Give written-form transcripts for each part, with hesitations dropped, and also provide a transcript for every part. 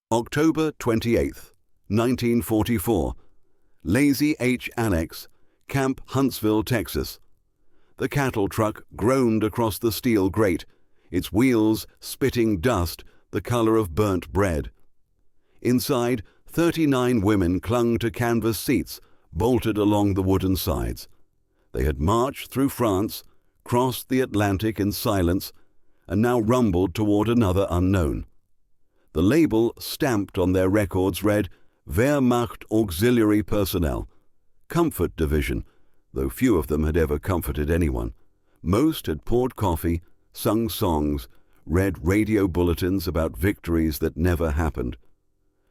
October 28th, 1944. Lazy H. Annex, Camp Huntsville, Texas. The cattle truck groaned across the steel grate, its wheels spitting dust the color of burnt bread. Inside, 39 women clung to canvas seats bolted along the wooden sides. They had marched through France, crossed the Atlantic in silence, and now rumbled toward another unknown. The label stamped on their records read, Wehrmacht Auxiliary Personnel, Comfort Division, though few of them had ever comforted anyone. Most had poured coffee, sung songs, read radio bulletins about victories that never happened.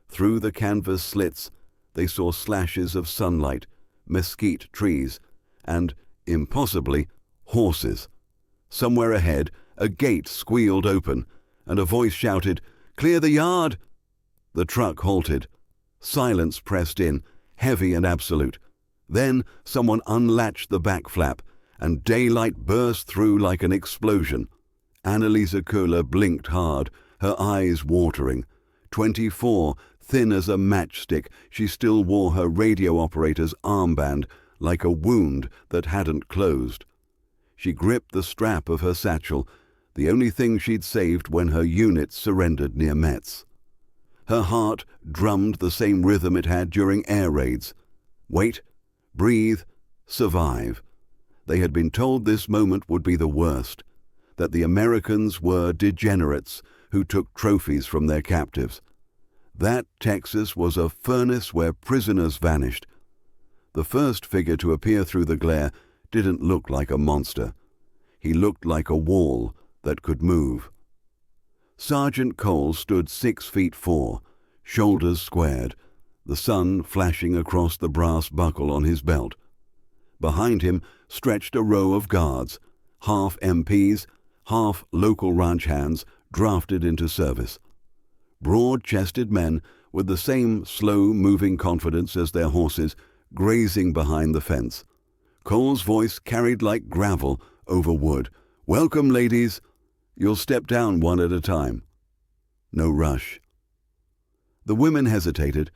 Through the canvas slits, they saw slashes of sunlight, mesquite trees, and, impossibly, horses. Somewhere ahead, a gate squealed open, and a voice shouted, "Clear the yard!" The truck halted. Silence pressed in, heavy and absolute. Then someone unlatched the back flap, and daylight burst through like an explosion. Annalisa Köhler blinked hard, her eyes watering. 24, thin as a matchstick, she still wore her radio operator's armband like a wound that hadn't closed. She gripped the strap of her satchel, the only thing she'd saved when her unit surrendered near Metz. Her heart drummed the same rhythm it had during air raids. Wait, breathe, survive. They had been told this moment would be the worst, that the Americans were degenerates who took trophies from their captives. That Texas was a furnace where prisoners vanished. The first figure to appear through the glare didn't look like a monster. He looked like a wall that could move. Sergeant Cole stood 6'4", shoulders squared, the sun flashing across the brass buckle on his belt. Behind him stretched a row of guards, half MPs, half local ranch hands drafted into service. Broad-chested men with the same slow-moving confidence as their horses grazing behind the fence. Cole's voice carried like gravel over wood. "Welcome, ladies. You'll step down one at a time." No rush. The women hesitated.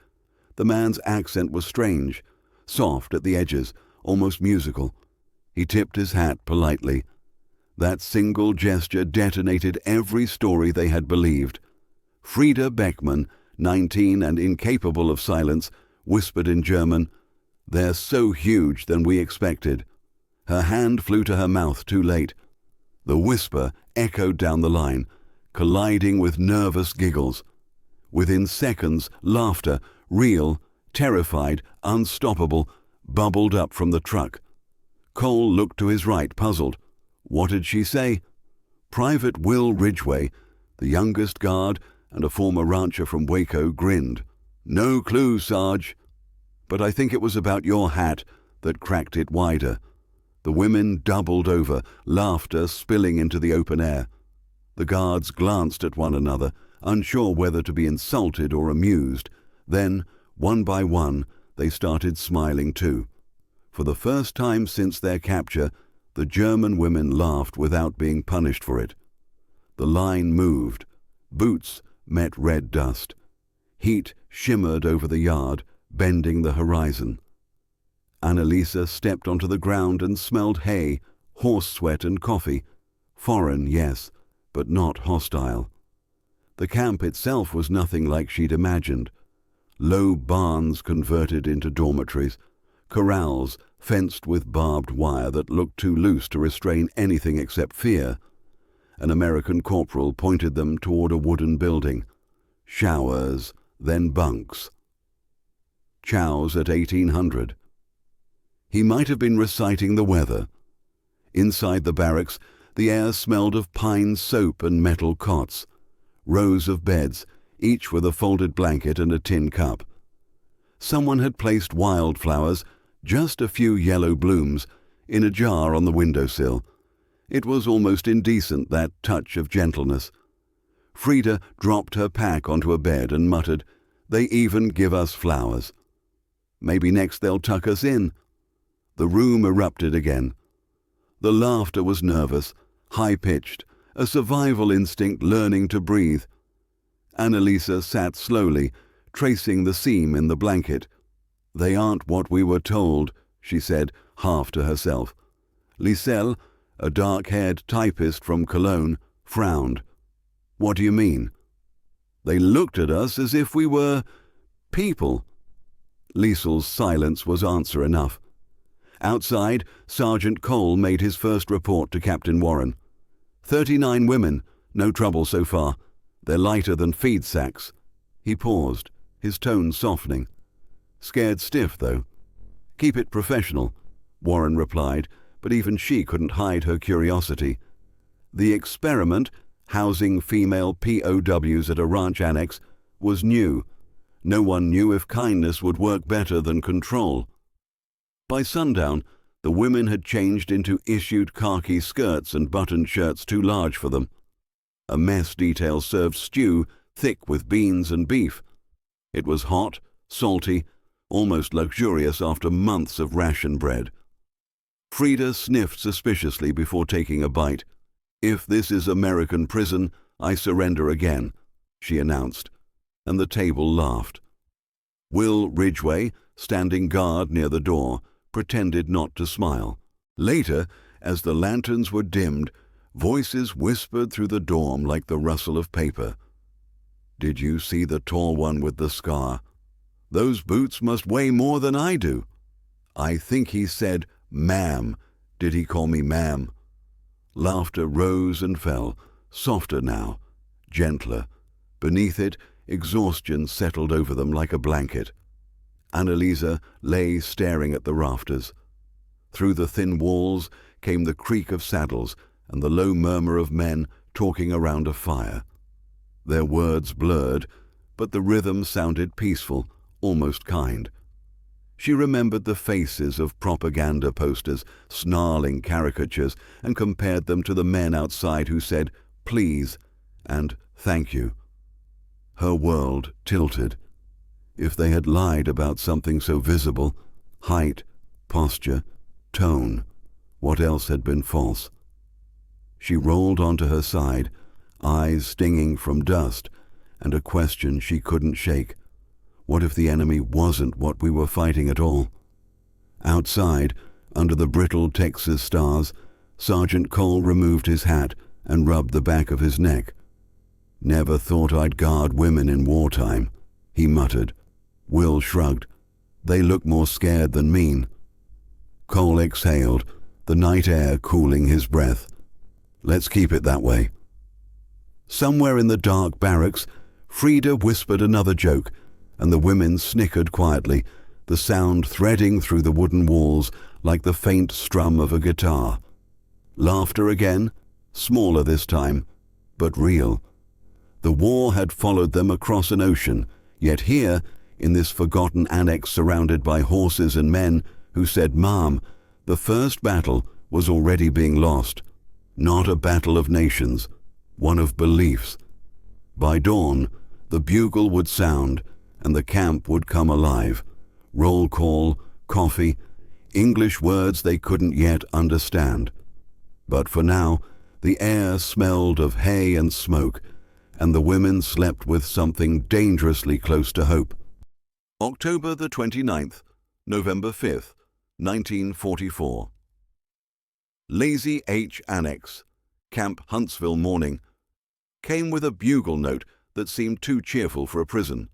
The man's accent was strange, soft at the edges, almost musical. He tipped his hat politely. That single gesture detonated every story they had believed. Frieda Beckmann, 19 and incapable of silence, whispered in German, "They're so huge than we expected." Her hand flew to her mouth too late. The whisper echoed down the line, colliding with nervous giggles. Within seconds, laughter, real, terrified, unstoppable, bubbled up from the truck. Cole looked to his right, puzzled. What did she say? Private Will Ridgway, the youngest guard and a former rancher from Waco, grinned. "No clue, Sarge. But I think it was about your hat that cracked it wider." The women doubled over, laughter spilling into the open air. The guards glanced at one another, unsure whether to be insulted or amused. Then, one by one, they started smiling too. For the first time since their capture, the German women laughed without being punished for it. The line moved. Boots met red dust. Heat shimmered over the yard, bending the horizon. Annalisa stepped onto the ground and smelled hay, horse sweat and coffee. Foreign, yes, but not hostile. The camp itself was nothing like she'd imagined. Low barns converted into dormitories, corrals fenced with barbed wire that looked too loose to restrain anything except fear. An American corporal pointed them toward a wooden building. Showers, then bunks. Chows at 1800. He might have been reciting the weather. Inside the barracks, the air smelled of pine soap and metal cots. Rows of beds, each with a folded blanket and a tin cup. Someone had placed wildflowers, just a few yellow blooms, in a jar on the windowsill. It was almost indecent, that touch of gentleness. Frieda dropped her pack onto a bed and muttered, "They even give us flowers. Maybe next they'll tuck us in." The room erupted again. The laughter was nervous, high-pitched, a survival instinct learning to breathe. Annalisa sat slowly, tracing the seam in the blanket. "They aren't what we were told," she said, half to herself. Lisel, a dark-haired typist from Cologne, frowned. "What do you mean?" "They looked at us as if we were people." Liesel's silence was answer enough. Outside, Sergeant Cole made his first report to Captain Warren. 39 women, no trouble so far. They're lighter than feed sacks." He paused, his tone softening. "Scared stiff, though." "Keep it professional," Warren replied, but even she couldn't hide her curiosity. The experiment, housing female POWs at a ranch annex, was new. No one knew if kindness would work better than control. By sundown, the women had changed into issued khaki skirts and buttoned shirts too large for them. A mess detail served stew thick with beans and beef. It was hot, salty, almost luxurious after months of ration bread. Frida sniffed suspiciously before taking a bite. "If this is American prison, I surrender again," she announced, and the table laughed. Will Ridgway, standing guard near the door, pretended not to smile. Later, as the lanterns were dimmed, voices whispered through the dorm like the rustle of paper. "Did you see the tall one with the scar? Those boots must weigh more than I do. I think he said, 'Ma'am.' Did he call me ma'am?" Laughter rose and fell, softer now, gentler. Beneath it, exhaustion settled over them like a blanket. Annalisa lay staring at the rafters. Through the thin walls came the creak of saddles and the low murmur of men talking around a fire. Their words blurred, but the rhythm sounded peaceful, almost kind. She remembered the faces of propaganda posters, snarling caricatures, and compared them to the men outside who said, "Please," and "Thank you." Her world tilted. If they had lied about something so visible, height, posture, tone, what else had been false? She rolled onto her side, eyes stinging from dust, and a question she couldn't shake. What if the enemy wasn't what we were fighting at all? Outside, under the brittle Texas stars, Sergeant Cole removed his hat and rubbed the back of his neck. "Never thought I'd guard women in wartime," he muttered. Will shrugged. "They look more scared than mean." Cole exhaled, the night air cooling his breath. "Let's keep it that way." Somewhere in the dark barracks, Frida whispered another joke, and the women snickered quietly, the sound threading through the wooden walls like the faint strum of a guitar. Laughter again, smaller this time, but real. The war had followed them across an ocean, yet here, in this forgotten annex surrounded by horses and men who said, "Ma'am," the first battle was already being lost. Not a battle of nations, one of beliefs. By dawn, the bugle would sound, and the camp would come alive. Roll call, coffee, English words they couldn't yet understand. But for now, the air smelled of hay and smoke, and the women slept with something dangerously close to hope. October the 29th, November 5th, 1944. Lazy H Annex, Camp Huntsville morning, came with a bugle note that seemed too cheerful for a prison.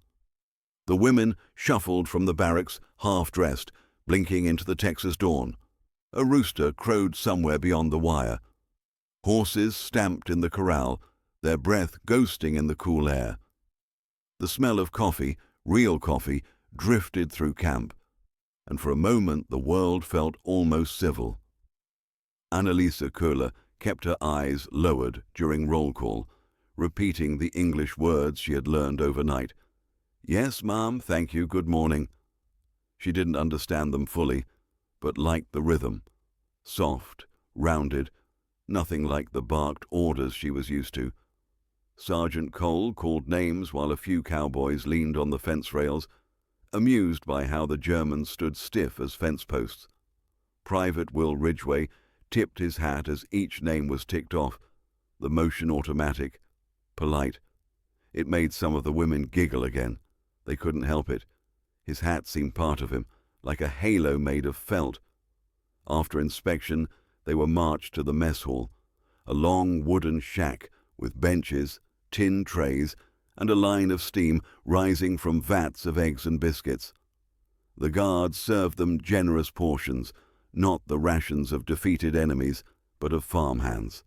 The women shuffled from the barracks, half-dressed, blinking into the Texas dawn. A rooster crowed somewhere beyond the wire. Horses stamped in the corral, their breath ghosting in the cool air. The smell of coffee, real coffee, drifted through camp, and for a moment the world felt almost civil. Annalisa Köhler kept her eyes lowered during roll call, repeating the English words she had learned overnight. "Yes, ma'am, thank you, good morning." She didn't understand them fully, but liked the rhythm. Soft, rounded, nothing like the barked orders she was used to. Sergeant Cole called names while a few cowboys leaned on the fence rails, amused by how the Germans stood stiff as fence posts. Private Will Ridgway tipped his hat as each name was ticked off, the motion automatic, polite. It made some of the women giggle again. They couldn't help it. His hat seemed part of him, like a halo made of felt. After inspection, they were marched to the mess hall, a long wooden shack with benches, tin trays, and a line of steam rising from vats of eggs and biscuits. The guards served them generous portions, not the rations of defeated enemies, but of farmhands.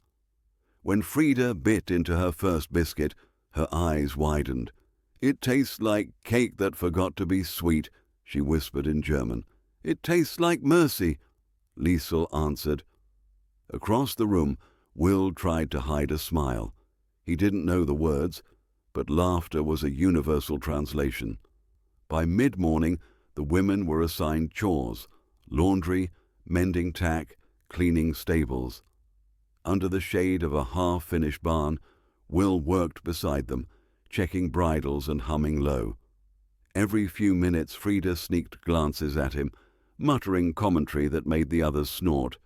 When Frida bit into her first biscuit, her eyes widened. "It tastes like cake that forgot to be sweet," she whispered in German. "It tastes like mercy," Liesel answered. Across the room, Will tried to hide a smile. He didn't know the words, but laughter was a universal translation. By mid-morning, the women were assigned chores: laundry, mending tack, cleaning stables. Under the shade of a half-finished barn, Will worked beside them, checking bridles and humming low. Every few minutes Frida sneaked glances at him, muttering commentary that made the others snort.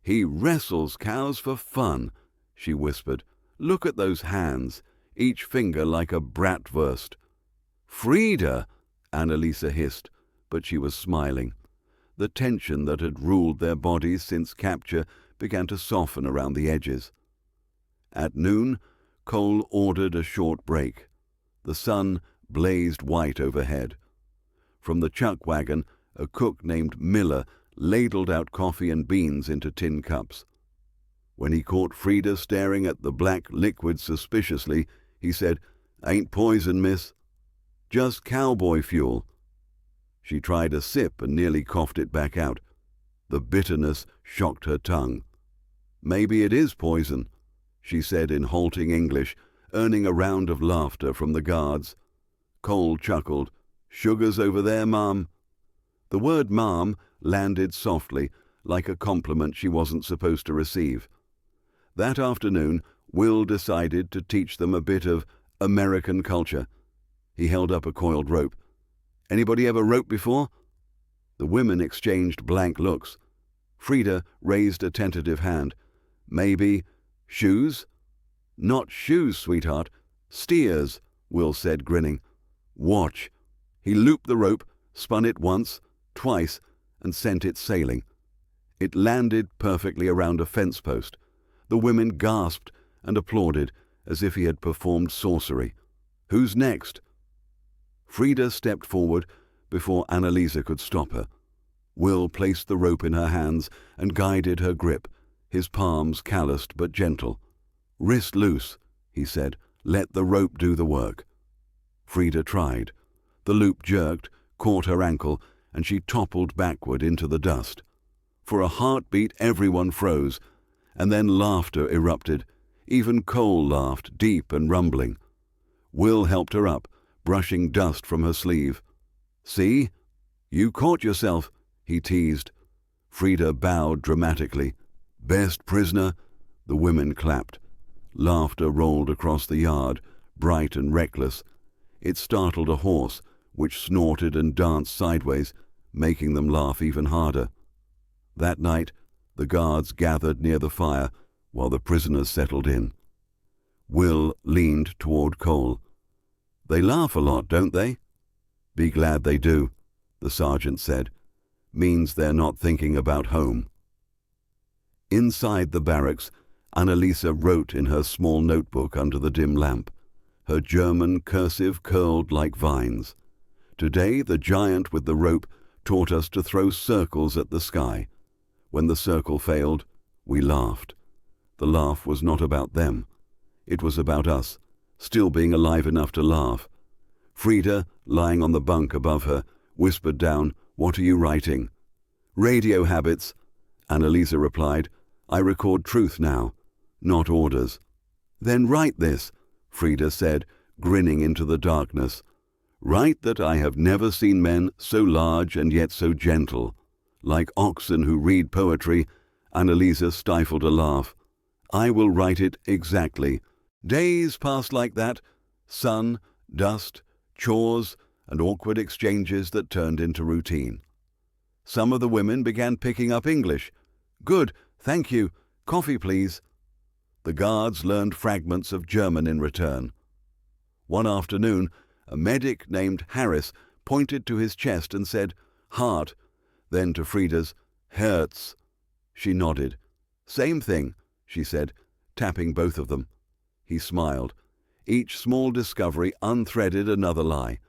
"He wrestles cows for fun," she whispered. "Look at those hands, each finger like a bratwurst." "Frida!" Annalisa hissed, but she was smiling. The tension that had ruled their bodies since capture began to soften around the edges. At noon, Cole ordered a short break. The sun blazed white overhead. From the chuck wagon, a cook named Miller ladled out coffee and beans into tin cups. When he caught Frida staring at the black liquid suspiciously, he said, "Ain't poison, miss. Just cowboy fuel." She tried a sip and nearly coughed it back out. The bitterness shocked her tongue. "Maybe it is poison," she said in halting English, earning a round of laughter from the guards. Cole chuckled. "Sugar's over there, ma'am." The word "ma'am" landed softly, like a compliment she wasn't supposed to receive. That afternoon, Will decided to teach them a bit of American culture. He held up a coiled rope. "Anybody ever roped before?" The women exchanged blank looks. Frida raised a tentative hand. "Maybe. Shoes?" "Not shoes, sweetheart. Steers," Will said, grinning. "Watch." He looped the rope, spun it once, twice, and sent it sailing. It landed perfectly around a fence post. The women gasped and applauded as if he had performed sorcery. "Who's next?" Frida stepped forward before Annalisa could stop her. Will placed the rope in her hands and guided her grip, his palms calloused but gentle. "Wrist loose," he said. "Let the rope do the work." Frida tried. The loop jerked, caught her ankle, and she toppled backward into the dust. For a heartbeat everyone froze, and then laughter erupted. Even Cole laughed, deep and rumbling. Will helped her up, brushing dust from her sleeve. "See? You caught yourself," he teased. Frida bowed dramatically. "Best prisoner?" The women clapped. Laughter rolled across the yard, bright and reckless. It startled a horse, which snorted and danced sideways, making them laugh even harder. That night, the guards gathered near the fire while the prisoners settled in. Will leaned toward Cole. "They laugh a lot, don't they?" "Be glad they do," the sergeant said. "Means they're not thinking about home." Inside the barracks, Annalisa wrote in her small notebook under the dim lamp. Her German cursive curled like vines. "Today the giant with the rope taught us to throw circles at the sky. When the circle failed, we laughed. The laugh was not about them. It was about us, still being alive enough to laugh." Frida, lying on the bunk above her, whispered down, "What are you writing?" "Radio habits," Annalisa replied. "I record truth now, not orders." "Then write this," Frida said, grinning into the darkness. "Write that I have never seen men so large and yet so gentle. Like oxen who read poetry." Annalisa stifled a laugh. "I will write it exactly. Days passed like that. Sun, dust, chores, and awkward exchanges that turned into routine. Some of the women began picking up English. "Good, thank you. Coffee, please." The guards learned fragments of German in return. One afternoon, a medic named Harris pointed to his chest and said, "Heart," then to Frida's, "Herz." She nodded. "Same thing," she said, tapping both of them. He smiled. Each small discovery unthreaded another lie.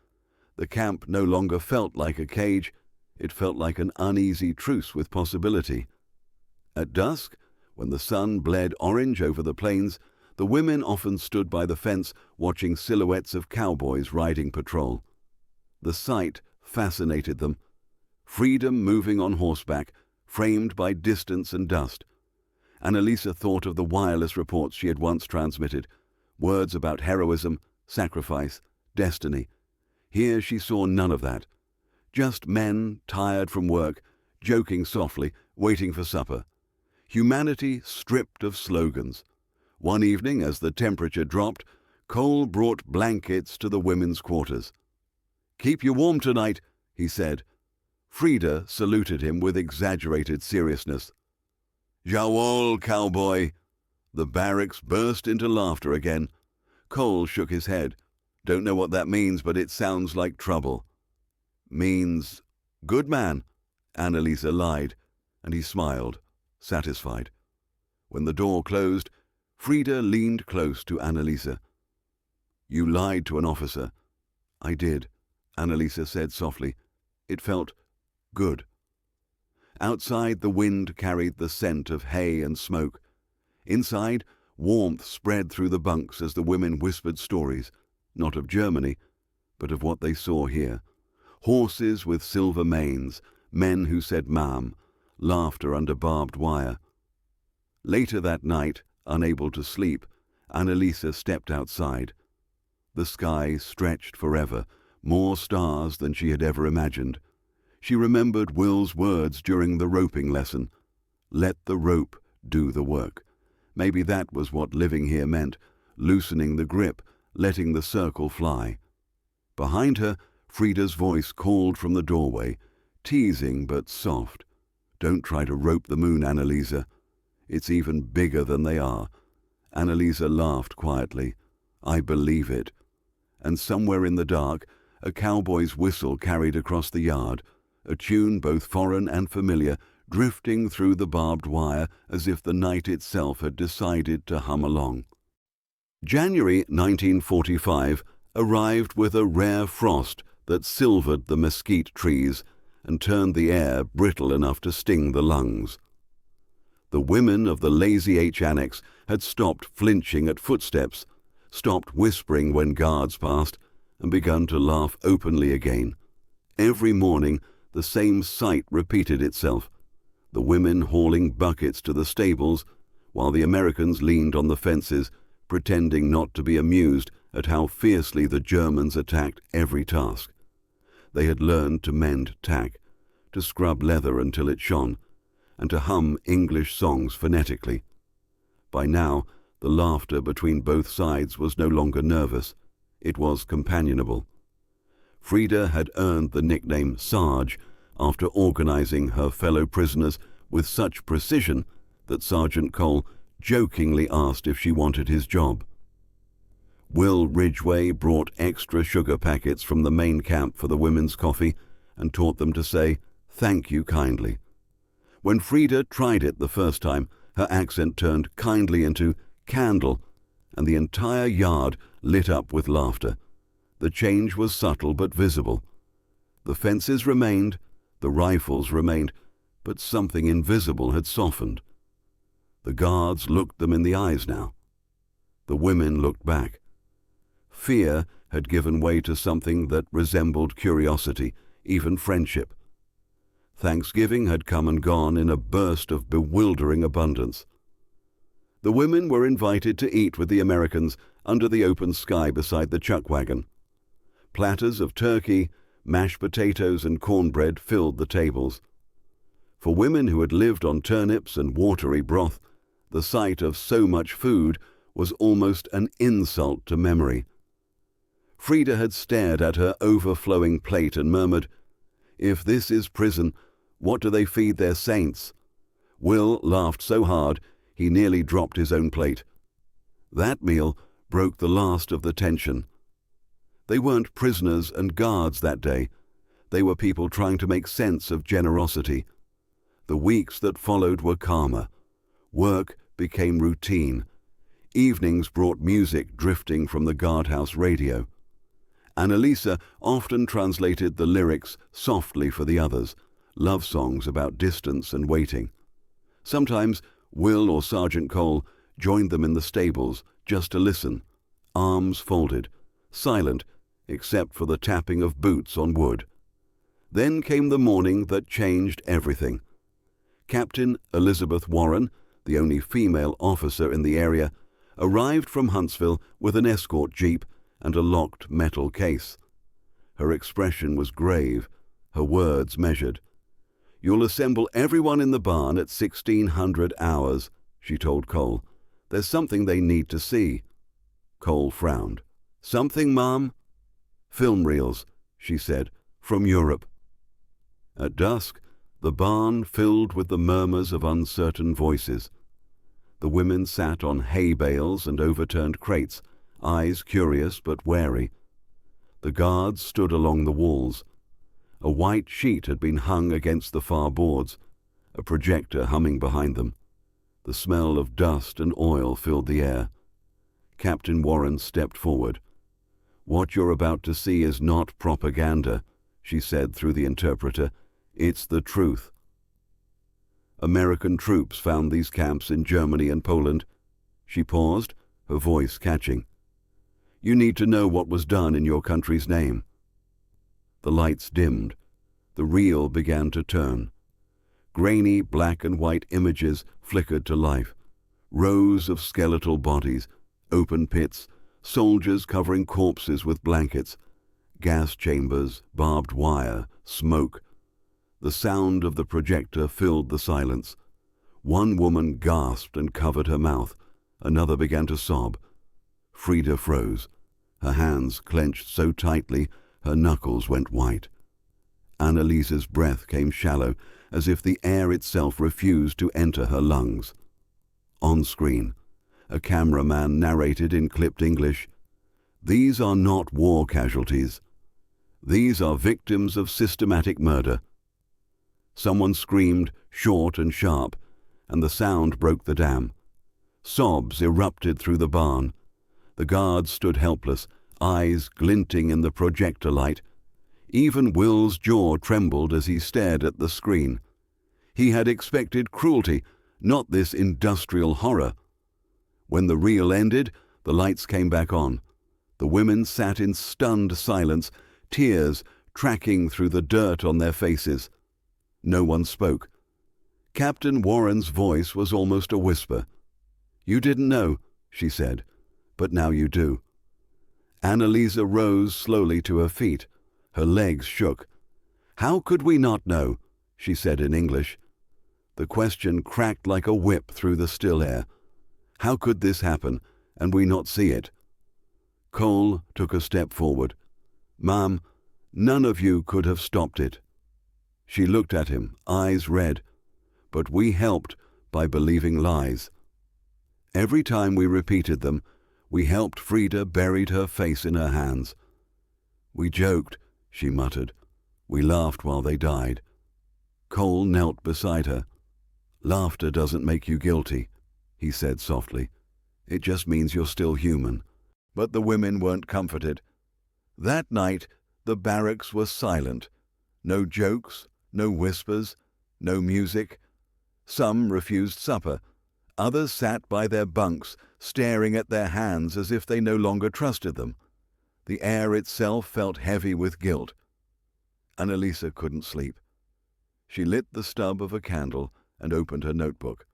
The camp no longer felt like a cage. It felt like an uneasy truce with possibility. At dusk, when the sun bled orange over the plains, the women often stood by the fence watching silhouettes of cowboys riding patrol. The sight fascinated them. Freedom moving on horseback, framed by distance and dust. Annalisa thought of the wireless reports she had once transmitted, words about heroism, sacrifice, destiny. Here she saw none of that. Just men, tired from work, joking softly, waiting for supper. Humanity stripped of slogans. One evening, as the temperature dropped, Cole brought blankets to the women's quarters. "Keep you warm tonight," he said. Frida saluted him with exaggerated seriousness. "Jawohl, cowboy." The barracks burst into laughter again. Cole shook his head. "Don't know what that means, but it sounds like trouble." "Means good man," Annalisa lied, and he smiled, satisfied. When the door closed, Frida leaned close to Annalisa. "You lied to an officer." "I did," Annalisa said softly. It felt good. Outside, the wind carried the scent of hay and smoke. Inside, warmth spread through the bunks as the women whispered stories, not of Germany, but of what they saw here. Horses with silver manes, men who said "ma'am," laughter under barbed wire. Later that night, unable to sleep, Annalisa stepped outside. The sky stretched forever, more stars than she had ever imagined. She remembered Will's words during the roping lesson. Let the rope do the work. Maybe that was what living here meant, loosening the grip, letting the circle fly. Behind her, Frida's voice called from the doorway, teasing but soft. "Don't try to rope the moon, Annalisa. It's even bigger than they are." Annalisa laughed quietly. "I believe it." And somewhere in the dark, a cowboy's whistle carried across the yard, a tune both foreign and familiar, drifting through the barbed wire as if the night itself had decided to hum along. January 1945 arrived with a rare frost that silvered the mesquite trees and turned the air brittle enough to sting the lungs. The women of the Lazy H Annex had stopped flinching at footsteps, stopped whispering when guards passed, and begun to laugh openly again. Every morning, the same sight repeated itself, the women hauling buckets to the stables, while the Americans leaned on the fences, pretending not to be amused at how fiercely the Germans attacked every task. They had learned to mend tack, to scrub leather until it shone, and to hum English songs phonetically. By now, the laughter between both sides was no longer nervous. It was companionable. Frida had earned the nickname Sarge after organizing her fellow prisoners with such precision that Sergeant Cole jokingly asked if she wanted his job. Will Ridgway brought extra sugar packets from the main camp for the women's coffee and taught them to say, "Thank you kindly." When Frida tried it the first time, her accent turned kindly into candle, and the entire yard lit up with laughter. The change was subtle but visible. The fences remained, the rifles remained, but something invisible had softened. The guards looked them in the eyes now. The women looked back. Fear had given way to something that resembled curiosity, even friendship. Thanksgiving had come and gone in a burst of bewildering abundance. The women were invited to eat with the Americans under the open sky beside the chuck wagon. Platters of turkey, mashed potatoes, and cornbread filled the tables. For women who had lived on turnips and watery broth, the sight of so much food was almost an insult to memory. Frida had stared at her overflowing plate and murmured, "If this is prison, what do they feed their saints?" Will laughed so hard he nearly dropped his own plate. That meal broke the last of the tension. They weren't prisoners and guards that day. They were people trying to make sense of generosity. The weeks that followed were calmer. Work became routine. Evenings brought music drifting from the guardhouse radio. Annalisa often translated the lyrics softly for the others, love songs about distance and waiting. Sometimes Will or Sergeant Cole joined them in the stables just to listen, arms folded, silent except for the tapping of boots on wood. Then came the morning that changed everything. Captain Elizabeth Warren, the only female officer in the area, arrived from Huntsville with an escort jeep and a locked metal case. Her expression was grave, her words measured. "You'll assemble everyone in the barn at 1600 hours, she told Cole. "There's something they need to see." Cole frowned. "Something, Mom?" "Film reels," she said, "from Europe." At dusk, the barn filled with the murmurs of uncertain voices. The women sat on hay bales and overturned crates, eyes curious but wary. The guards stood along the walls. A white sheet had been hung against the far boards, a projector humming behind them. The smell of dust and oil filled the air. Captain Warren stepped forward. "What you're about to see is not propaganda," she said through the interpreter. "It's the truth." American troops found these camps in Germany and Poland. She paused, her voice catching. "You need to know what was done in your country's name." The lights dimmed. The reel began to turn. Grainy black and white images flickered to life. Rows of skeletal bodies, open pits, soldiers covering corpses with blankets, gas chambers, barbed wire, smoke. The sound of the projector filled the silence. One woman gasped and covered her mouth. Another began to sob. Frida froze. Her hands clenched so tightly her knuckles went white. Annalisa's breath came shallow, as if the air itself refused to enter her lungs. On screen, a cameraman narrated in clipped English, "These are not war casualties. These are victims of systematic murder." Someone screamed, short and sharp, and the sound broke the dam. Sobs erupted through the barn. The guards stood helpless, eyes glinting in the projector light. Even Will's jaw trembled as he stared at the screen. He had expected cruelty, not this industrial horror. When the reel ended, the lights came back on. The women sat in stunned silence, tears tracking through the dirt on their faces. No one spoke. Captain Warren's voice was almost a whisper. "You didn't know," she said, "but now you do." Annalisa rose slowly to her feet. Her legs shook. "How could we not know?" she said in English. The question cracked like a whip through the still air. How could this happen, and we not see it? Cole took a step forward. "Ma'am, none of you could have stopped it." She looked at him, eyes red. "But we helped by believing lies. Every time we repeated them, we helped Frida buried her face in her hands. We joked," she muttered. "We laughed while they died." Cole knelt beside her. "Laughter doesn't make you guilty," he said softly. "It just means you're still human." But the women weren't comforted. That night, the barracks was silent. No jokes, no whispers, no music. Some refused supper. Others sat by their bunks, staring at their hands as if they no longer trusted them. The air itself felt heavy with guilt. Annalisa couldn't sleep. She lit the stub of a candle and opened her notebook.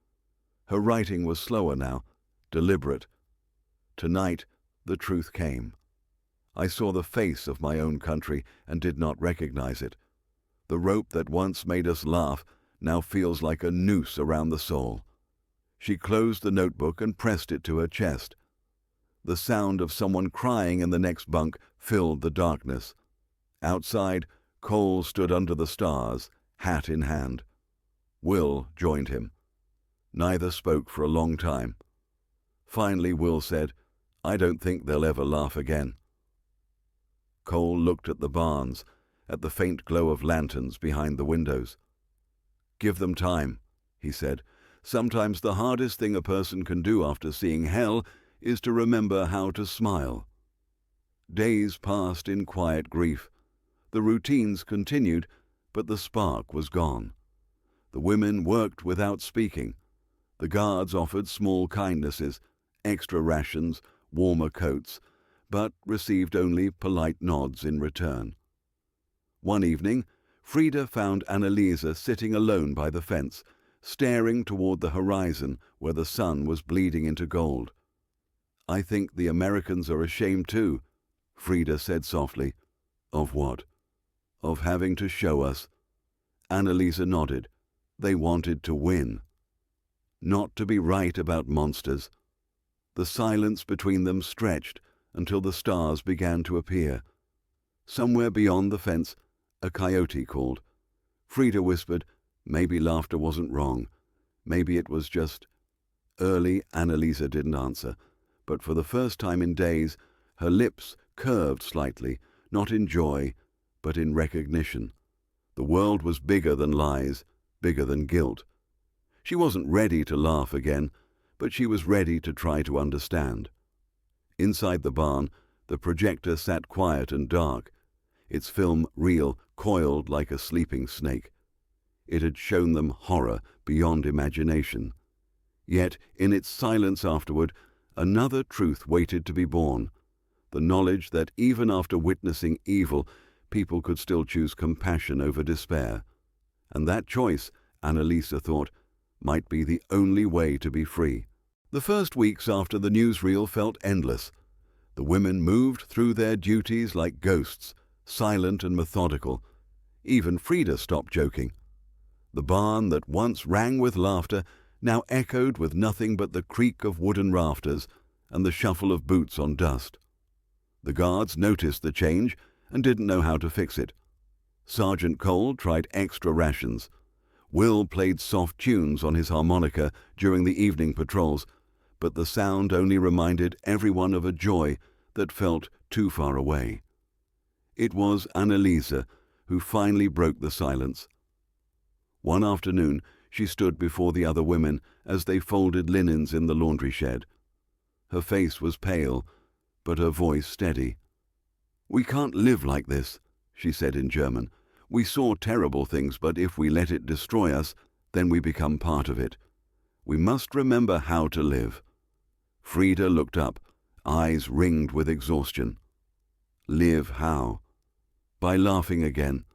Her writing was slower now, deliberate. Tonight, the truth came. I saw the face of my own country and did not recognize it. The rope that once made us laugh now feels like a noose around the soul. She closed the notebook and pressed it to her chest. The sound of someone crying in the next bunk filled the darkness. Outside, Cole stood under the stars, hat in hand. Will joined him. Neither spoke for a long time. Finally, Will said, "I don't think they'll ever laugh again." Cole looked at the barns, at the faint glow of lanterns behind the windows. "Give them time," he said. "Sometimes the hardest thing a person can do after seeing hell is to remember how to smile." Days passed in quiet grief. The routines continued, but the spark was gone. The women worked without speaking. The guards offered small kindnesses, extra rations, warmer coats, but received only polite nods in return. One evening, Frida found Annalisa sitting alone by the fence, staring toward the horizon where the sun was bleeding into gold. "I think the Americans are ashamed too," Frida said softly. "Of what?" "Of having to show us." Annalisa nodded. "They wanted to win. Not to be right about monsters." The silence between them stretched until the stars began to appear. Somewhere beyond the fence, a coyote called. Frida whispered, maybe laughter wasn't wrong. Maybe it was just... Early, Annalisa didn't answer, but for the first time in days, her lips curved slightly, not in joy, but in recognition. The world was bigger than lies, bigger than guilt. She wasn't ready to laugh again, but she was ready to try to understand. Inside the barn, the projector sat quiet and dark, its film reel coiled like a sleeping snake. It had shown them horror beyond imagination. Yet, in its silence afterward, another truth waited to be born, the knowledge that even after witnessing evil, people could still choose compassion over despair. And that choice, Annalisa thought, might be the only way to be free. The first weeks after the newsreel felt endless. The women moved through their duties like ghosts, silent and methodical. Even Frida stopped joking. The barn that once rang with laughter now echoed with nothing but the creak of wooden rafters and the shuffle of boots on dust. The guards noticed the change and didn't know how to fix it. Sergeant Cole tried extra rations. Will played soft tunes on his harmonica during the evening patrols, but the sound only reminded everyone of a joy that felt too far away. It was Annalisa who finally broke the silence. One afternoon, she stood before the other women as they folded linens in the laundry shed. Her face was pale, but her voice steady. "We can't live like this," she said in German. "We saw terrible things, but if we let it destroy us, then we become part of it. We must remember how to live." Frida looked up, eyes ringed with exhaustion. "Live how?" "By laughing again,"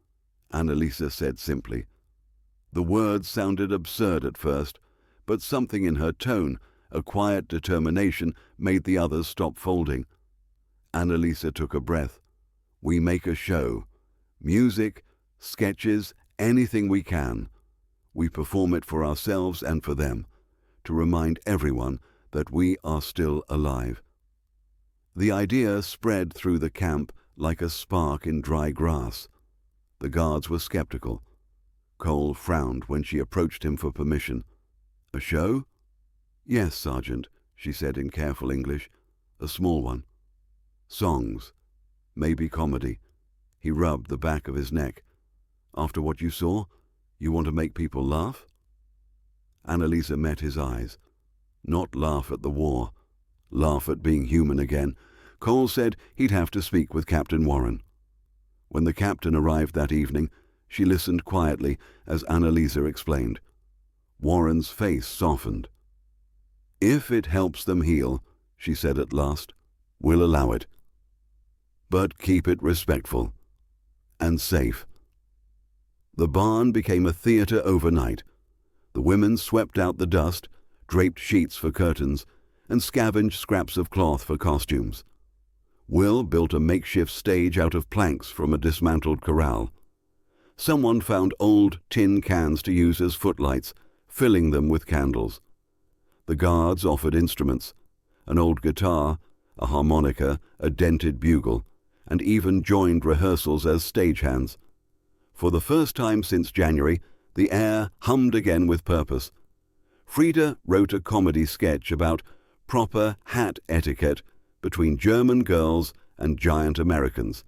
Annalisa said simply. The words sounded absurd at first, but something in her tone, a quiet determination, made the others stop folding. Annalisa took a breath. "We make a show. Music, sketches, anything we can. We perform it for ourselves and for them, to remind everyone that we are still alive." The idea spread through the camp like a spark in dry grass. The guards were skeptical. Cole frowned when she approached him for permission. "A show?" "Yes, Sergeant," she said in careful English. "A small one. Songs. Maybe comedy." He rubbed the back of his neck. "After what you saw, you want to make people laugh?" Annalisa met his eyes. Not laugh at the war. Laugh at being human again. Cole said he'd have to speak with Captain Warren. When the captain arrived that evening, she listened quietly as Annalisa explained. Warren's face softened. "If it helps them heal," she said at last, "we'll allow it. But keep it respectful. And safe." The barn became a theater overnight. The women swept out the dust, draped sheets for curtains, and scavenged scraps of cloth for costumes. Will built a makeshift stage out of planks from a dismantled corral. Someone found old tin cans to use as footlights, filling them with candles. The guards offered instruments, an old guitar, a harmonica, a dented bugle, and even joined rehearsals as stagehands. For the first time since January, the air hummed again with purpose. Frida wrote a comedy sketch about proper hat etiquette between German girls and giant Americans.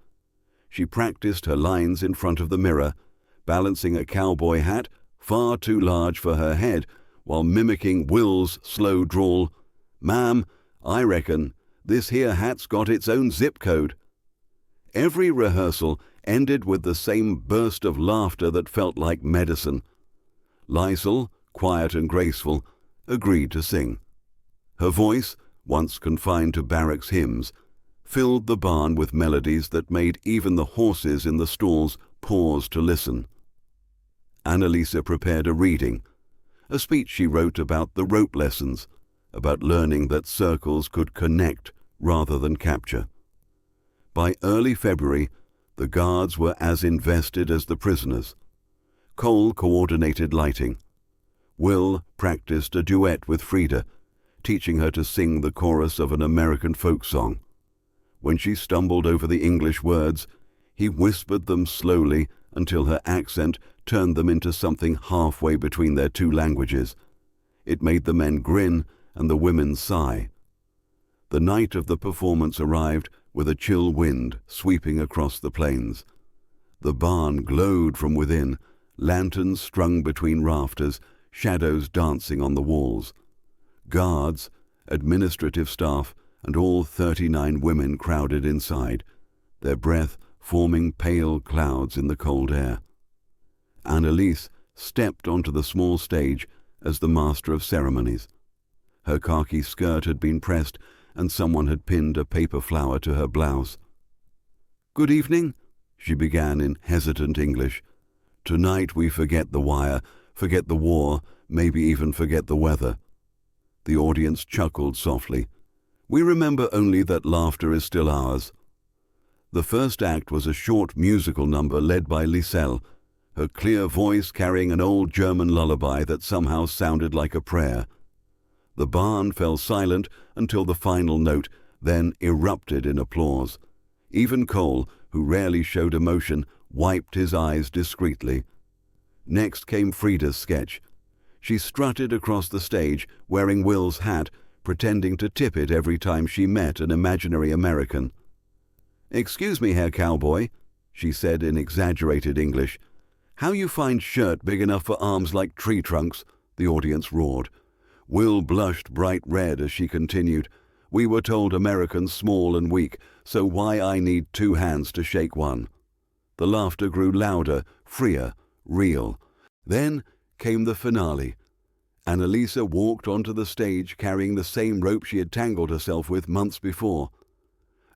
She practiced her lines in front of the mirror, balancing a cowboy hat far too large for her head while mimicking Will's slow drawl, "Ma'am, I reckon this here hat's got its own zip code." Every rehearsal ended with the same burst of laughter that felt like medicine. Liesel, quiet and graceful, agreed to sing. Her voice, once confined to barracks hymns, filled the barn with melodies that made even the horses in the stalls pause to listen. Annalisa prepared a reading, a speech she wrote about the rope lessons, about learning that circles could connect rather than capture. By early February, the guards were as invested as the prisoners. Cole coordinated lighting. Will practiced a duet with Frida, teaching her to sing the chorus of an American folk song. When she stumbled over the English words, he whispered them slowly until her accent turned them into something halfway between their two languages. It made the men grin and the women sigh. The night of the performance arrived with a chill wind sweeping across the plains. The barn glowed from within, lanterns strung between rafters, shadows dancing on the walls. Guards, administrative staff, and all 39 women crowded inside, their breath forming pale clouds in the cold air. Annalise stepped onto the small stage as the master of ceremonies. Her khaki skirt had been pressed and someone had pinned a paper flower to her blouse. "Good evening," she began in hesitant English. "Tonight we forget the wire, forget the war, maybe even forget the weather." The audience chuckled softly. "We remember only that laughter is still ours." The first act was a short musical number led by Liesel, her clear voice carrying an old German lullaby that somehow sounded like a prayer. The barn fell silent until the final note, then erupted in applause. Even Cole, who rarely showed emotion, wiped his eyes discreetly. Next came Frida's sketch. She strutted across the stage, wearing Will's hat, pretending to tip it every time she met an imaginary American. "Excuse me, Herr Cowboy," she said in exaggerated English. "How you find shirt big enough for arms like tree trunks?" the audience roared. Will blushed bright red as she continued, "We were told Americans small and weak, so why I need 2 hands to shake one." The laughter grew louder, freer, real. Then came the finale. Annalisa walked onto the stage carrying the same rope she had tangled herself with months before.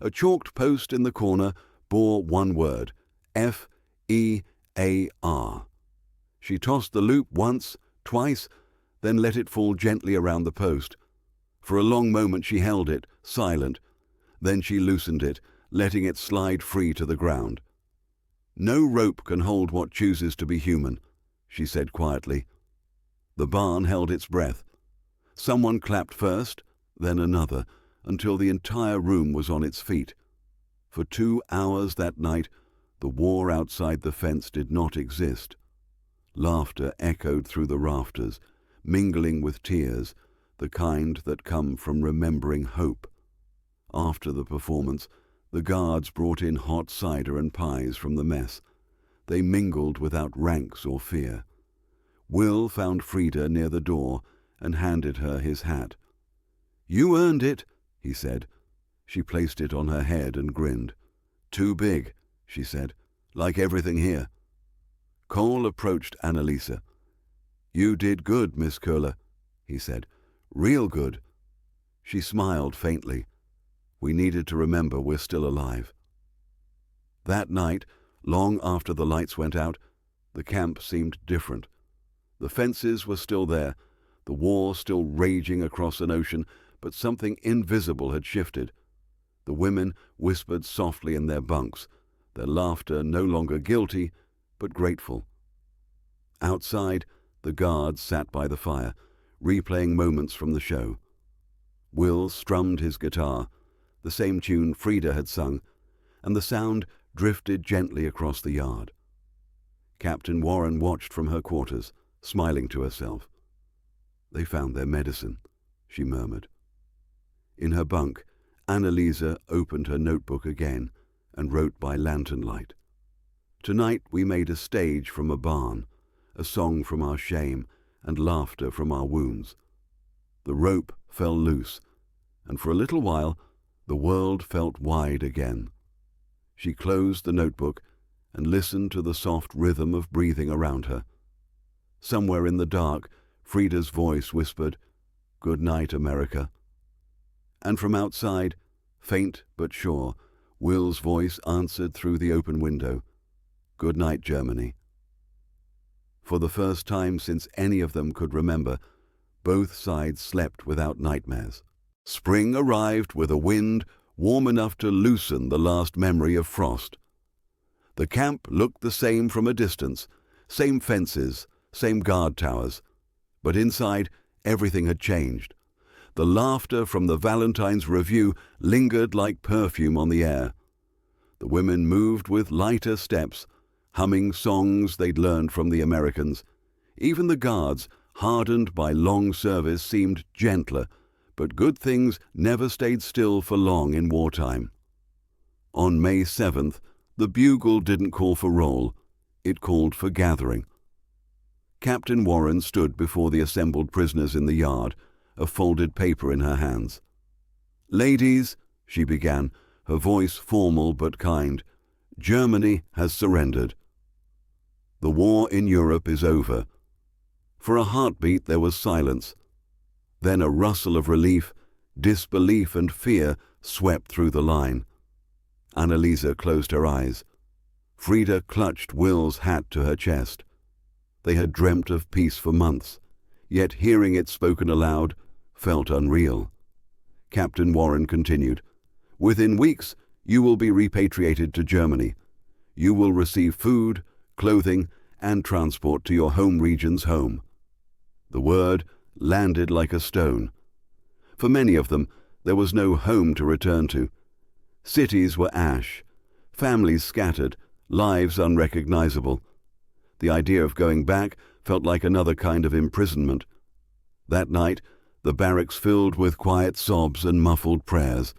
A chalked post in the corner bore one word, F-E-A-R. She tossed the loop once, twice, then let it fall gently around the post. For a long moment she held it, silent. Then she loosened it, letting it slide free to the ground. "No rope can hold what chooses to be human," she said quietly. The barn held its breath. Someone clapped first, then another, until the entire room was on its feet. For 2 hours that night, the war outside the fence did not exist. Laughter echoed through the rafters, mingling with tears, the kind that come from remembering hope. After the performance, the guards brought in hot cider and pies from the mess. They mingled without ranks or fear. Will found Frida near the door and handed her his hat. "You earned it," he said. She placed it on her head and grinned. "Too big," she said, "like everything here." Cole approached Annalisa. "You did good, Miss Köhler," he said. "Real good." She smiled faintly. "We needed to remember we're still alive." That night, long after the lights went out, the camp seemed different. The fences were still there, the war still raging across an ocean, but something invisible had shifted. The women whispered softly in their bunks, their laughter no longer guilty, but grateful. Outside, the guards sat by the fire, replaying moments from the show. Will strummed his guitar, the same tune Frida had sung, and the sound drifted gently across the yard. Captain Warren watched from her quarters, smiling to herself. "They found their medicine," she murmured. In her bunk, Annalisa opened her notebook again and wrote by lantern light. Tonight we made a stage from a barn, a song from our shame and laughter from our wounds. The rope fell loose, and for a little while the world felt wide again. She closed the notebook and listened to the soft rhythm of breathing around her. Somewhere in the dark, Frida's voice whispered, "Good night, America." And from outside, faint but sure, Will's voice answered through the open window, "Good night, Germany." For the first time since any of them could remember, both sides slept without nightmares. Spring arrived with a wind warm enough to loosen the last memory of frost. The camp looked the same from a distance, same fences, same guard towers, but inside everything had changed. The laughter from the Valentine's Review lingered like perfume on the air. The women moved with lighter steps, humming songs they'd learned from the Americans. Even the guards, hardened by long service, seemed gentler, but good things never stayed still for long in wartime. On May 7th, the bugle didn't call for roll, it called for gathering. Captain Warren stood before the assembled prisoners in the yard, a folded paper in her hands. "Ladies," she began, her voice formal but kind, "Germany has surrendered. The war in Europe is over." For a heartbeat there was silence. Then a rustle of relief, disbelief and fear swept through the line. Annalisa closed her eyes. Frida clutched Will's hat to her chest. They had dreamt of peace for months, yet hearing it spoken aloud felt unreal. Captain Warren continued, "Within weeks you will be repatriated to Germany. You will receive food, clothing, and transport to your home region's home." The word landed like a stone. For many of them, there was no home to return to. Cities were ash, families scattered, lives unrecognizable. The idea of going back felt like another kind of imprisonment. That night, the barracks filled with quiet sobs and muffled prayers.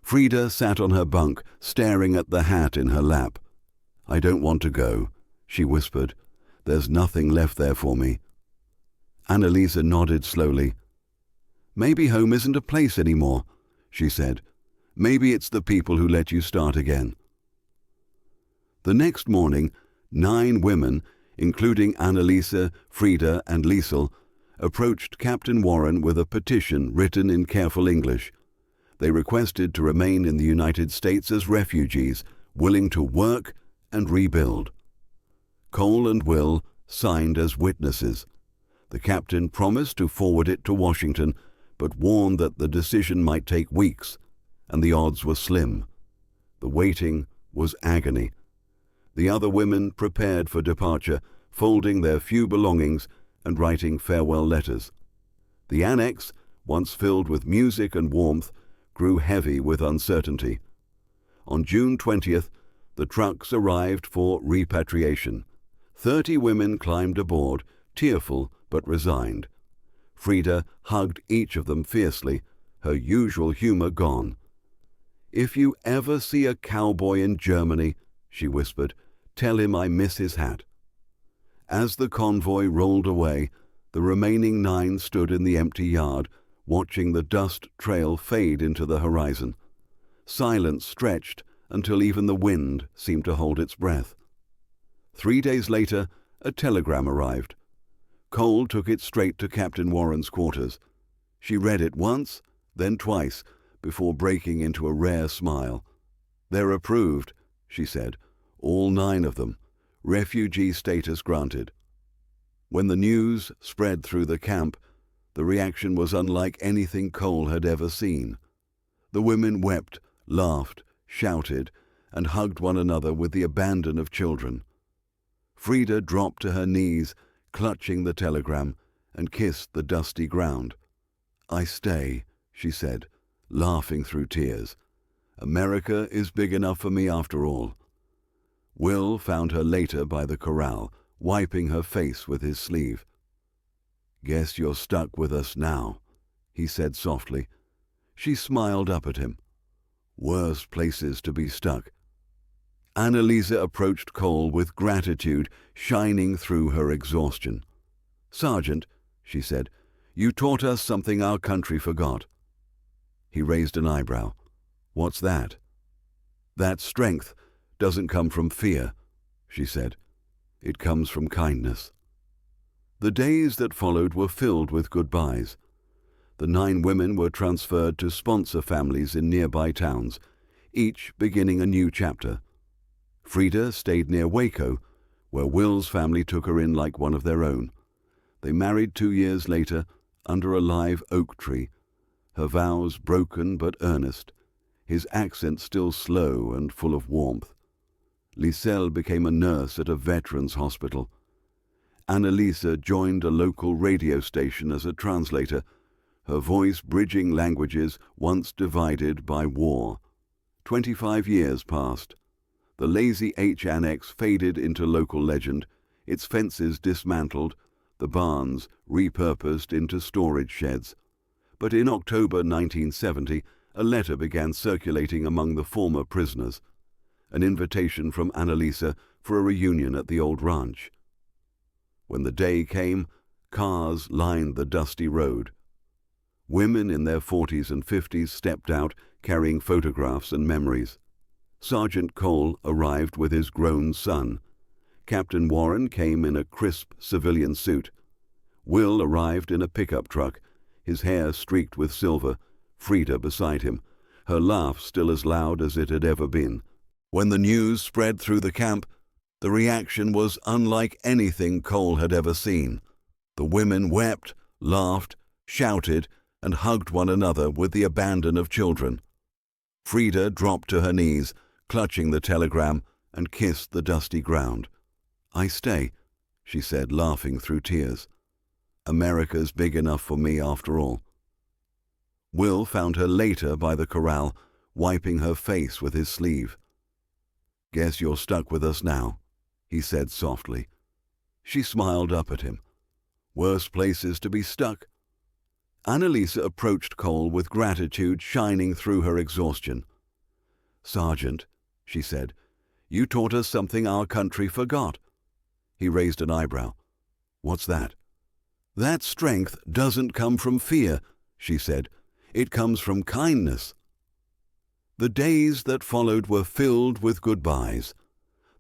Frida sat on her bunk, staring at the hat in her lap. "I don't want to go," she whispered. "There's nothing left there for me." Annalisa nodded slowly. "Maybe home isn't a place anymore," she said. "Maybe it's the people who let you start again." The next morning, 9 women, including Annalisa, Frida, and Liesel, approached Captain Warren with a petition written in careful English. They requested to remain in the United States as refugees, willing to work and rebuild. Cole and Will signed as witnesses. The captain promised to forward it to Washington, but warned that the decision might take weeks, and the odds were slim. The waiting was agony. The other women prepared for departure, folding their few belongings and writing farewell letters. The Annex, once filled with music and warmth, grew heavy with uncertainty. On June 20th, the trucks arrived for repatriation. 30 women climbed aboard, tearful but resigned. Frida hugged each of them fiercely, her usual humor gone. "If you ever see a cowboy in Germany," she whispered, "tell him I miss his hat." As the convoy rolled away, the remaining 9 stood in the empty yard, watching the dust trail fade into the horizon. Silence stretched until even the wind seemed to hold its breath. 3 days later, a telegram arrived. Cole took it straight to Captain Warren's quarters. She read it once, then twice, before breaking into a rare smile. "They're approved," she said. "All 9 of them. Refugee status granted." When the news spread through the camp, the reaction was unlike anything Cole had ever seen. The women wept, laughed, shouted, and hugged one another with the abandon of children. Frida dropped to her knees, clutching the telegram, and kissed the dusty ground. "I stay," she said, laughing through tears. "America is big enough for me after all." Will found her later by the corral, wiping her face with his sleeve. "Guess you're stuck with us now," he said softly. She smiled up at him. "Worse places to be stuck." Annalisa approached Cole with gratitude shining through her exhaustion. "Sergeant," she said, "you taught us something our country forgot." He raised an eyebrow. "What's that?" "That strength doesn't come from fear," she said. "It comes from kindness." The days that followed were filled with goodbyes. The 9 women were transferred to sponsor families in nearby towns, each beginning a new chapter. Frida stayed near Waco, where Will's family took her in like one of their own. They married 2 years later under a live oak tree, her vows broken but earnest, his accent still slow and full of warmth. Liselle became a nurse at a veterans hospital. Annalisa joined a local radio station as a translator, her voice bridging languages once divided by war. 25 years passed. The Lazy H Annex faded into local legend, its fences dismantled, the barns repurposed into storage sheds. But in October 1970, a letter began circulating among the former prisoners, an invitation from Annalisa for a reunion at the old ranch. When the day came, cars lined the dusty road. Women in their 40s and 50s stepped out carrying photographs and memories. Sergeant Cole arrived with his grown son. Captain Warren came in a crisp civilian suit. Will arrived in a pickup truck, his hair streaked with silver, Frida beside him, her laugh still as loud as it had ever been. When the news spread through the camp, the reaction was unlike anything Cole had ever seen. The women wept, laughed, shouted, and hugged one another with the abandon of children. Frida dropped to her knees, clutching the telegram, and kissed the dusty ground. "I stay," she said, laughing through tears. "America's big enough for me after all." Will found her later by the corral, wiping her face with his sleeve. "Guess you're stuck with us now," he said softly. She smiled up at him. "Worse places to be stuck." Annalisa approached Cole with gratitude shining through her exhaustion. "Sergeant," she said, "you taught us something our country forgot." He raised an eyebrow. "What's that?" "That strength doesn't come from fear," she said. "It comes from kindness." The days that followed were filled with goodbyes.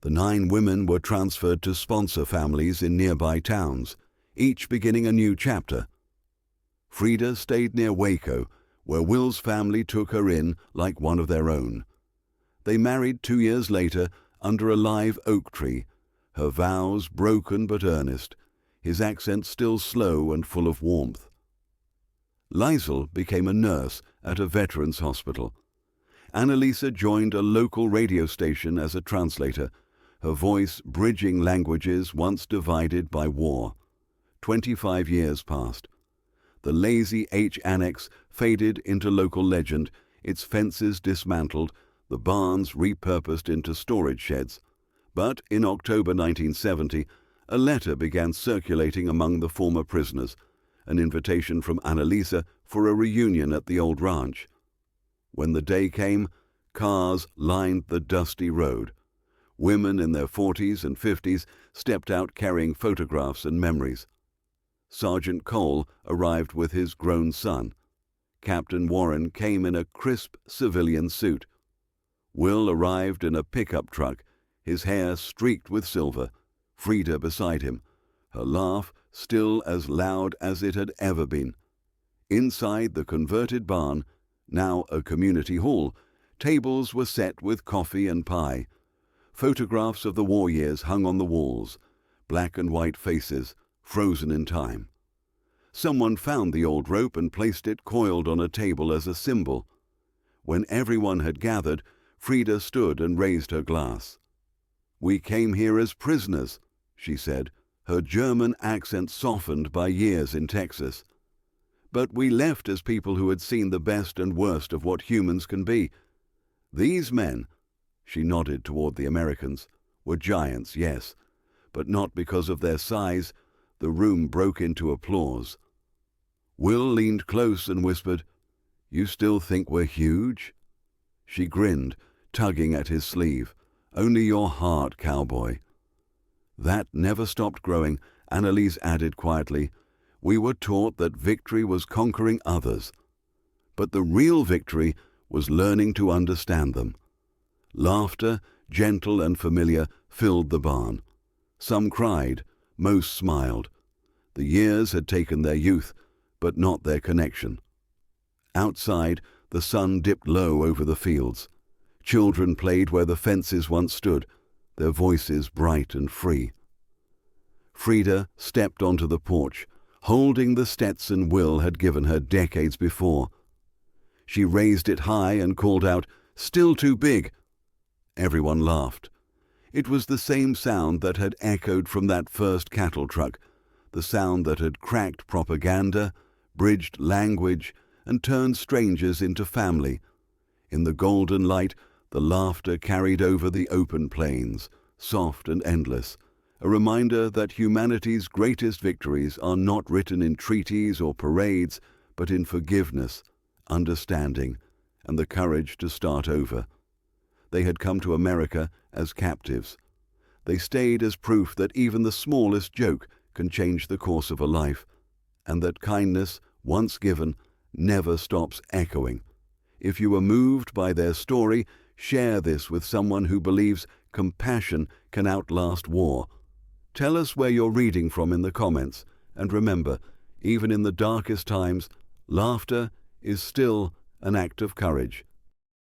The 9 women were transferred to sponsor families in nearby towns, each beginning a new chapter. Frida stayed near Waco, where Will's family took her in like one of their own. They married 2 years later under a live oak tree, her vows broken but earnest, his accent still slow and full of warmth. Liselle became a nurse at a veterans hospital. Annalisa joined a local radio station as a translator, her voice bridging languages once divided by war. 25 years passed. The Lazy H Annex faded into local legend, its fences dismantled, the barns repurposed into storage sheds. But in October 1970, a letter began circulating among the former prisoners, an invitation from Annalisa for a reunion at the old ranch. When the day came, cars lined the dusty road. Women in their 40s and 50s stepped out carrying photographs and memories. Sergeant Cole arrived with his grown son. Captain Warren came in a crisp civilian suit. Will arrived in a pickup truck, his hair streaked with silver, Frida beside him, her laugh still as loud as it had ever been. Inside the converted barn, now a community hall, tables were set with coffee and pie. Photographs of the war years hung on the walls, black and white faces, frozen in time. Someone found the old rope and placed it coiled on a table as a symbol. When everyone had gathered, Frida stood and raised her glass. "We came here as prisoners," she said, her German accent softened by years in Texas. "But we left as people who had seen the best and worst of what humans can be. These men," she nodded toward the Americans, "were giants, yes, but not because of their size." The room broke into applause. Will leaned close and whispered, "You still think we're huge?" She grinned, tugging at his sleeve. Only your heart, cowboy." That never stopped growing, Annalise added quietly. We were taught that victory was conquering others. But the real victory was learning to understand them. Laughter, gentle and familiar, filled the barn. Some cried, most smiled. The years had taken their youth, but not their connection. Outside, the sun dipped low over the fields. Children played where the fences once stood, their voices bright and free. Frida stepped onto the porch, holding the Stetson Will had given her decades before. She raised it high and called out, "Still too big!" Everyone laughed. It was the same sound that had echoed from that first cattle truck, the sound that had cracked propaganda, bridged language, and turned strangers into family. In the golden light, the laughter carried over the open plains, soft and endless, a reminder that humanity's greatest victories are not written in treaties or parades, but in forgiveness, understanding, and the courage to start over. They had come to America as captives. They stayed as proof that even the smallest joke can change the course of a life, and that kindness, once given, never stops echoing. If you are moved by their story, share this with someone who believes compassion can outlast war. Tell us where you're reading from in the comments, and remember, even in the darkest times, laughter is still an act of courage.